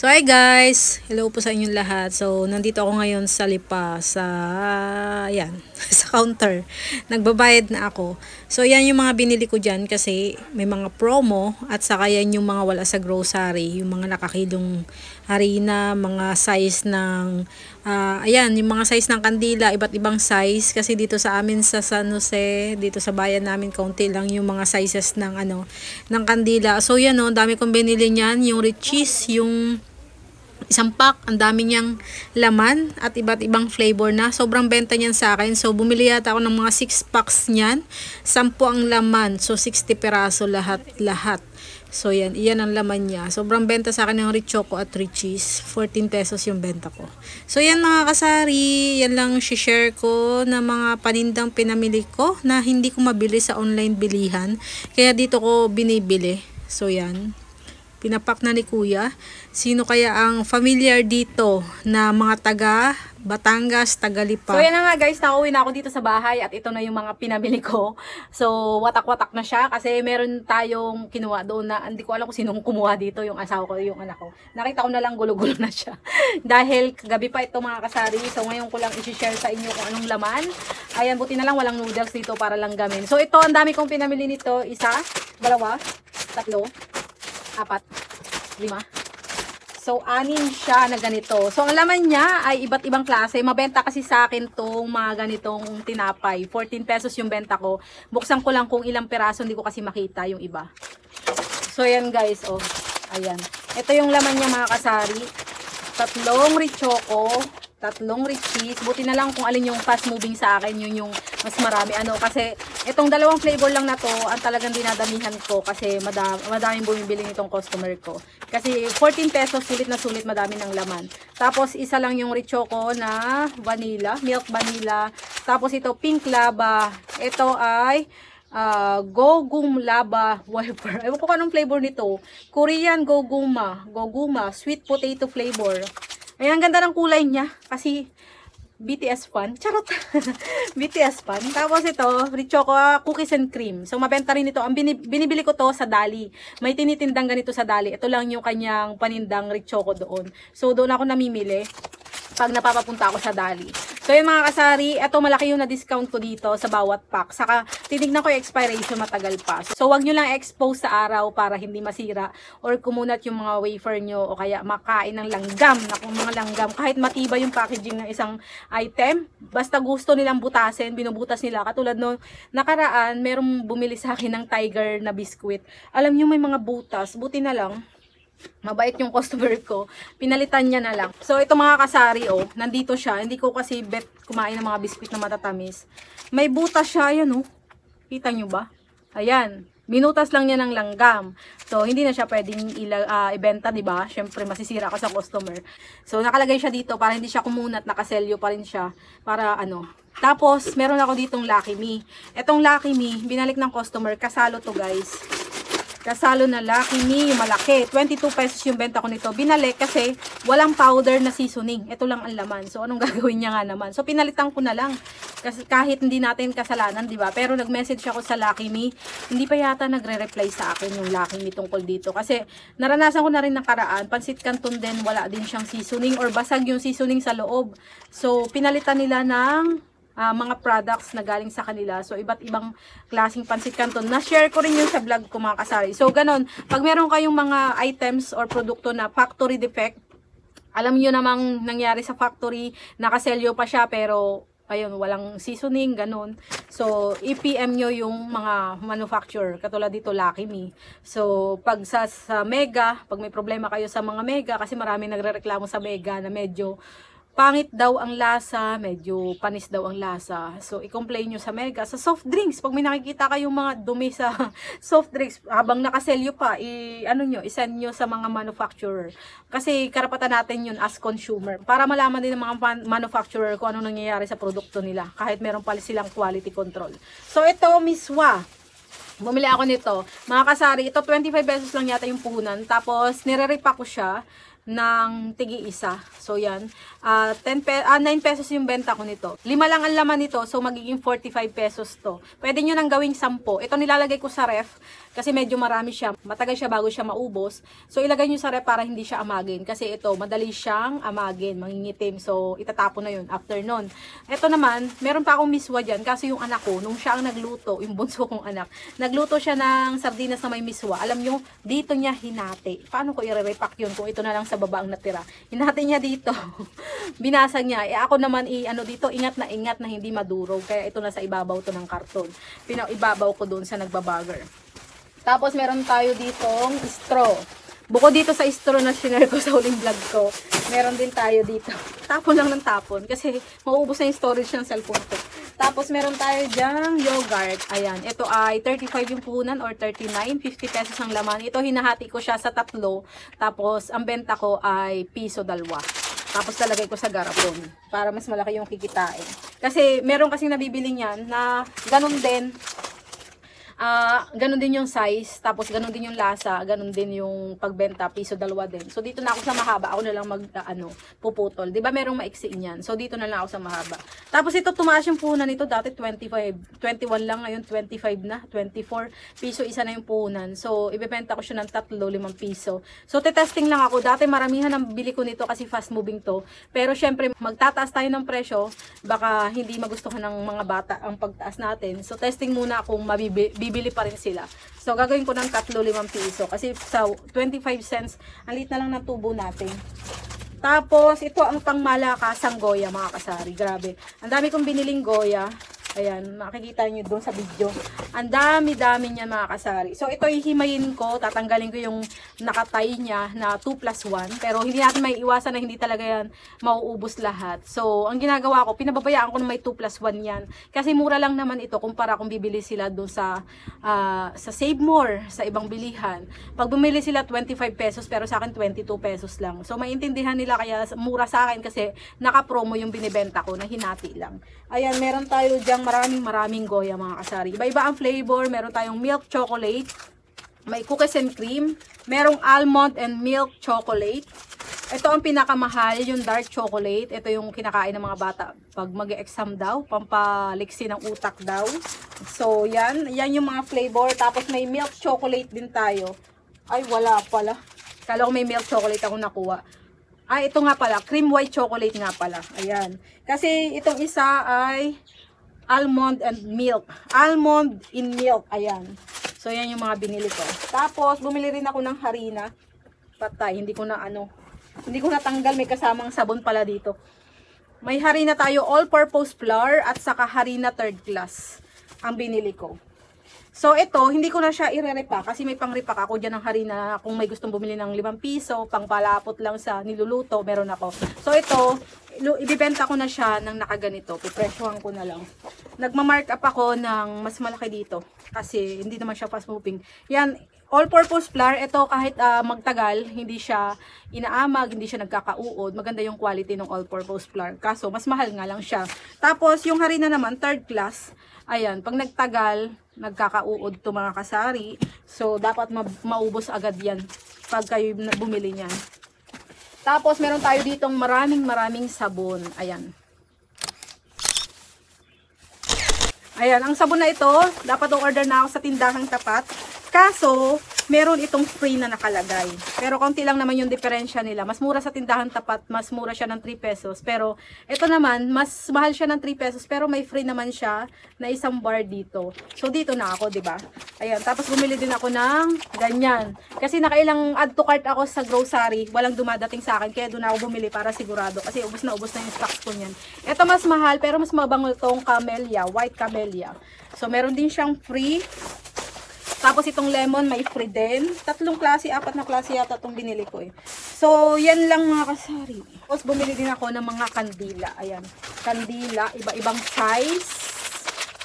So hi guys, hello po sa inyong lahat. So nandito ako ngayon sa Lipa sa yan, sa counter. Nagbabayad na ako. So yan yung mga binili ko diyan kasi may mga promo at saka yan yung mga wala sa grocery, yung mga nakakilong harina, mga size ng ayan, yung mga size ng kandila, iba't ibang size kasi dito sa amin sa San Jose, dito sa bayan namin kaunti lang yung mga sizes ng ng kandila. So yan dami kong binili niyan, yung Richeese, yung isang pack, ang dami niyang laman at iba't ibang flavor na. Sobrang benta niyan sa akin. So, bumili yata ako ng mga 6 packs niyan. 10 ang laman. So, 60 peraso lahat. So, yan. Iyan ang laman niya. Sobrang benta sa akin ng Richoco at Richeese. 14 pesos yung benta ko. So, yan mga kasari. Yan lang share ko na mga panindang pinamili ko na hindi ko mabili sa online bilihan. Kaya dito ko binibili. So, yan. Pinapak na ni Kuya. Sino kaya ang familiar dito na mga taga Batangas, taga Lipa? So yan na nga guys, nauwi na ako dito sa bahay at ito na yung mga pinamili ko. So watak-watak na siya kasi meron tayong kinuha doon na hindi ko alam kung sinong kumuha dito, yung asawa ko, yung anak ko. Nakita ko na lang gulo-gulo na siya. Dahil kagabi pa ito mga kasari. So ngayon ko lang i-share sa inyo kung anong laman. Ayan, buti na lang walang noodles dito para lang gamin. So ito, ang dami kong pinamili nito. Isa, dalawa, tatlo, 4, 5. So, 6 siya na ganito. So, ang laman niya ay iba't ibang klase. Mabenta kasi sa akin tong mga ganitong tinapay. 14 pesos yung benta ko. Buksan ko lang kung ilang peraso. Hindi ko kasi makita yung iba. So, yan guys. Oh, ayan. Ito yung laman niya mga kasari. 3 Richoco. 3 Richeese. Buti na lang kung alin yung fast moving sa akin. Yun yung mas marami. Kasi itong dalawang flavor lang na to, ang talagang dinadamihan ko kasi madaming bumibili nitong customer ko. Kasi 14 pesos, sulit na sulit, madami ng laman. Tapos isa lang yung Richoco na vanilla, milk vanilla. Tapos ito pink lava. Ito ay Gogum lava wafer. Ewan ko anong flavor nito. Korean goguma, sweet potato flavor. Ayan, ang ganda ng kulay niya kasi BTS fan. Charot. BTS fan. Tapos ito, Richoco cookies and cream. So, mabenta rin ito. Ang binibili ko to sa Dali. May tinitindang ganito sa Dali. Ito lang yung kanyang panindang Richoco doon. So, doon ako namimili pag napapapunta ako sa Dali. So, yung mga kasari, ito malaki yung na-discount ko dito sa bawat pack. Saka, tinignan ko yung expiration, matagal pa. So, wag nyo lang expose sa araw para hindi masira or kumunat yung mga wafer nyo o kaya makain ng langgam. Kung mga langgam, kahit matibay yung packaging ng isang item, basta gusto nilang butasin, binubutas nila. Katulad nung nakaraan, merong bumili sa akin ng Tiger na biskuit. Alam nyo, may mga butas. Buti na lang, mabait yung customer ko. Pinalitan niya na lang. So, ito mga kasari, nandito siya. Hindi ko kasi bet kumain ng mga biskuit na matatamis. May butas siya, yan, Kita nyo ba? Ayan. Binutas lang niya ng langgam. So, hindi na siya pwedeng ibenta, diba? Syempre, masisira ka sa customer. So, nakalagay siya dito para hindi siya kumunat. Nakaselyo pa rin siya. Para, Tapos, meron ako ditong Lucky Me. Etong Lucky Me, binalik ng customer. Kasalo to, guys. Kasalo na Lucky Me, yung malaki. 22 pesos yung benta ko nito. Binalik kasi walang powder na seasoning. Ito lang ang laman. So, anong gagawin niya nga naman? So, pinalitan ko na lang. Kasi kahit hindi natin kasalanan, di ba? Pero nag-message ako sa Lucky Me. Hindi pa yata nagre-reply sa akin yung Lucky Me tungkol dito. Kasi naranasan ko na rin nakaraan. Pansit Canton din, wala din siyang seasoning or basag yung seasoning sa loob. So, pinalitan nila ng mga products na galing sa kanila. So, iba't ibang klaseng pansit canton. Na-share ko rin yun sa vlog ko mga kasari. So, ganon. Pag meron kayong mga items or produkto na factory defect, alam nyo namang nangyari sa factory, nakaselyo pa siya, pero ayun, walang seasoning, ganon. So, i-PM nyo yung mga manufacturer. Katulad dito, Lucky Me. So, pag sa Mega, pag may problema kayo sa mga Mega, kasi marami nagrereklamo sa Mega na medyo pangit daw ang lasa, medyo panis daw ang lasa. So, i-complain nyo sa Mega. Sa soft drinks, pag may nakikita kayong mga dumi sa soft drinks, habang nakaselyo pa, i-send nyo sa mga manufacturer. Kasi karapatan natin yun as consumer. Para malaman din ng mga manufacturer kung ano nangyayari sa produkto nila. Kahit meron pala silang quality control. So, ito, Miswa. Bumili ako nito. Mga kasari, ito 25 pesos lang yata yung puhunan. Tapos, nire-repack ko siya ng tigi-isa. So, yan. 9 pesos yung benta ko nito. 5 lang ang laman nito. So, magiging 45 pesos to. Pwede nyo nang gawing 10. Ito nilalagay ko sa ref. Kasi medyo marami siya, matagal siya bago siya maubos. So ilagay nyo sa rep para hindi siya amagin. Kasi ito, madali siyang amagin, mangingitim. So itatapon na yun after nun. Ito naman, meron pa akong miswa dyan. Kasi yung anak ko, nung siya ang nagluto, yung bunso kong anak, nagluto siya ng sardinas na may miswa. Alam nyo, dito niya hinati. Paano ko i-repack yun kung ito na lang sa baba ang natira? Hinati niya dito. Binasag niya. Ako naman dito, ingat na hindi madurog. Kaya ito na sa ibabaw to ng karton. Ibabaw ko doon sa nagbabagger. Tapos meron tayo ditong straw. Bukod dito sa straw na sinare ko sa huling vlog ko, meron din tayo dito. Tapon lang ng tapon kasi mauubos na yung storage ng cellphone ko. Tapos meron tayo dyang yogurt. Ayan, ito ay 35 yung puhunan or 39, 50 pesos ang laman. Ito hinahati ko siya sa tatlo. Tapos ang benta ko ay piso dalwa. Tapos lalagay ko sa garapon para mas malaki yung kikitain. Kasi meron kasing nabibili niyan na ganun din. Ganun din yung size, tapos ganun din yung lasa, ganun din yung pagbenta, piso dalawa din. So dito na ako sa mahaba, ako na lang puputol. 'Di ba merong maiksi niyan? So dito na lang ako sa mahaba. Tapos ito tumaas yung puhunan nito, dati 25, 21 lang, ngayon 25 na, 24 piso isa na yung puhunan. So ibebenta ko siya ng 3, 5 piso. So testing lang ako. Dati maramihan ang bili ko nito kasi fast moving to. Pero syempre magtataas tayo ng presyo, baka hindi magustuhan ng mga bata ang pagtaas natin. So testing muna kung bibili pa rin sila. So, gagawin ko ng 3, 5 piso. Kasi sa 25 cents, ang liit na lang ng tubo natin. Tapos, ito ang pangmalakasang goya, mga kasari. Grabe. Ang dami kong biniling goya. Ayan, makikita nyo doon sa video. Ang dami-dami niyan, mga kasari. So, ito hihimayin ko. Tatanggalin ko yung nakatay niya na 2+1. Pero hindi natin may iwasan na hindi talaga yan mauubos lahat. So, ang ginagawa ko, pinababayaan ko na may 2+1 yan. Kasi mura lang naman ito kumpara kung bibili sila doon sa Save More, sa ibang bilihan. Pag bumili sila 25 pesos, pero sa akin 22 pesos lang. So, maintindihan nila kaya mura sa akin kasi naka-promo yung binibenta ko na hinati lang. Ayan, meron tayo dyang maraming goya, mga kasari. Iba-iba ang flavor. Meron tayong milk chocolate, may cookies and cream, merong almond and milk chocolate. Ito ang pinakamahal, yung dark chocolate. Ito yung kinakain ng mga bata pag mag-exam daw, pampaliksi ng utak daw. So yan yung mga flavor. Tapos may milk chocolate din tayo. Ay, wala pala. Kala ko may milk chocolate ako nakuha. Ito nga pala, cream white chocolate nga pala. Ayan. Kasi itong isa ay almond and milk. Almond in milk. Ayan. So, yan yung mga binili ko. Tapos, bumili rin ako ng harina. Patay. Hindi ko natanggal. May kasamang sabon pala dito. May harina tayo. All-purpose flour at saka harina third class. Ang binili ko. So, ito, hindi ko na siya i-repack kasi may pang-repack ako dyan ng harina. Kung may gustong bumili ng 5 piso, pang palapot lang sa niluluto, meron ako. So, ito, ibibenta ko na siya ng nakaganito. Pipresyohan ko na lang. Nagma-mark up ako ng mas malaki dito kasi hindi naman siya fast moving. Yan, all-purpose flour. Ito, kahit magtagal, hindi siya inaamag, hindi siya nagkakauod. Maganda yung quality ng all-purpose flour. Kaso, mas mahal nga lang siya. Tapos, yung harina naman, third class. Ayan, pag nagtagal, nagkakauod to, mga kasari. So, dapat maubos agad yan pag kayo bumili niyan. Tapos, meron tayo ditong maraming sabon. Ayan. Ayan, ang sabon na ito, dapat order na ako sa tindahang tapat. Kaso, meron itong free na nakalagay. Pero konti lang naman yung diferensya nila. Mas mura sa tindahan tapat, mas mura siya ng 3 pesos. Pero ito naman, mas mahal siya ng 3 pesos. Pero may free naman siya na isang bar dito. So dito na ako, 'di ba? Ayan, tapos bumili din ako ng ganyan. Kasi nakailang add to cart ako sa grocery. Walang dumadating sa akin. Kaya doon ako bumili para sigurado. Kasi ubos na yung stocks ko niyan. Ito mas mahal, pero mas mabango itong camellia, white camellia. So meron din siyang free. Tapos itong lemon may free din. 3 klase, 4 na klase yata itong binili ko eh. So, yan lang mga kasari. Tapos bumili din ako ng mga kandila. Ayan, kandila, iba-ibang size.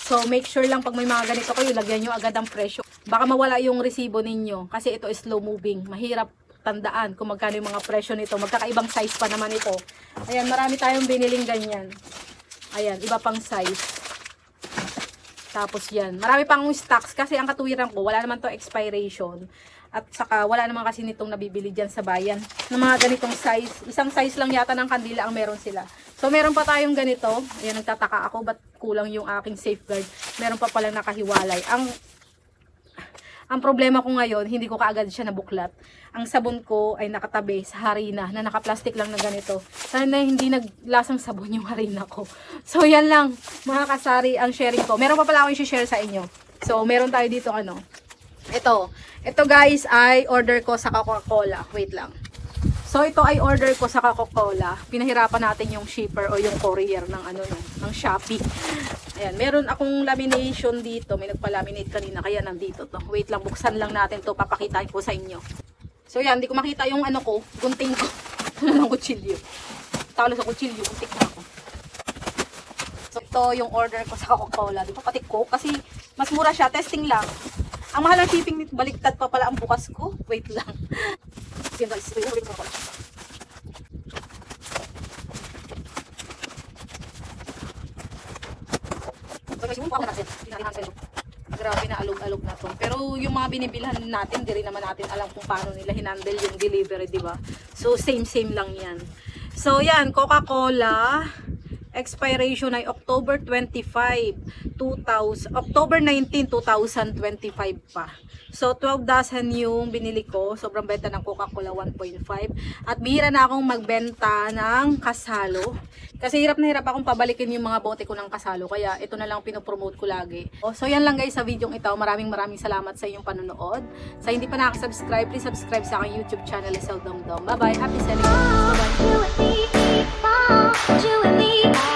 So, make sure lang pag may mga ganito kayo, lagyan nyo agad ang presyo. Baka mawala yung resibo ninyo. Kasi ito is slow moving. Mahirap tandaan kung magkano yung mga presyo nito. Magkakaibang size pa naman ito. Ayan, marami tayong biniling ganyan. Ayan, iba pang size. Tapos yan, marami pang stocks kasi ang katuwiran ko, wala naman to expiration. At saka wala naman kasi nitong nabibili dyan sa bayan ng mga ganitong size. Isang size lang yata ng kandila ang meron sila. So meron pa tayong ganito. Ayan, nagtataka ako ba't kulang yung aking safeguard. Meron pa palang nakahiwalay. Ang problema ko ngayon, hindi ko kaagad siya nabuklat. Ang sabon ko ay nakatabi sa harina na naka-plastic lang na ganito. Sana hindi naglasang sabon yung harina ko. So yan lang mga kasari ang sharing ko. Meron pa pala akong i-share sa inyo. So meron tayo dito ano. Ito guys ay order ko sa Coca-Cola. Wait lang. So ito ay order ko sa Coca-Cola. Pinahirapan natin yung shipper o yung courier ng ano ng Shopee. Ayan, meron akong lamination dito. May nagpa-laminate kanina kaya nandito to. Wait lang, buksan lang natin to, papakitain ko sa inyo. So yan, hindi ko makita yung ano ko, gunting ko. Ano ng kutsilyo. Talo sa kutsilyo, gunting na ako. So ito yung order ko sa Coca-Cola. Di pa pati Coke kasi mas mura siya, testing lang. Ang mahal ng shipping nito, baliktad pa pala ang bukas ko. Wait lang. Yan guys, wait lang pala. So guys, yung mukha ko na natin. Pinalihansel. Grabe na alog-alog na to. Pero yung mga binibilhan natin, di rin naman natin alam kung paano nila hinandle yung delivery, di ba? So same lang yan. So yan, Coca-Cola. Expiration ay October 25, October 19, 2025 pa. So 12 dozen yung binili ko. Sobrang benta ng Coca-Cola 1.5. At bihira na akong magbenta ng kasalo. Kasi hirap na hirap akong pabalikin yung mga bote ko ng kasalo. Kaya ito na lang pinopromote ko lagi. So yan lang guys sa video ito. Maraming salamat sa inyong panonood. Sa hindi pa nakasubscribe, please subscribe sa aking YouTube channel, Lisel Domdom. Bye bye. Happy selling. Bye bye.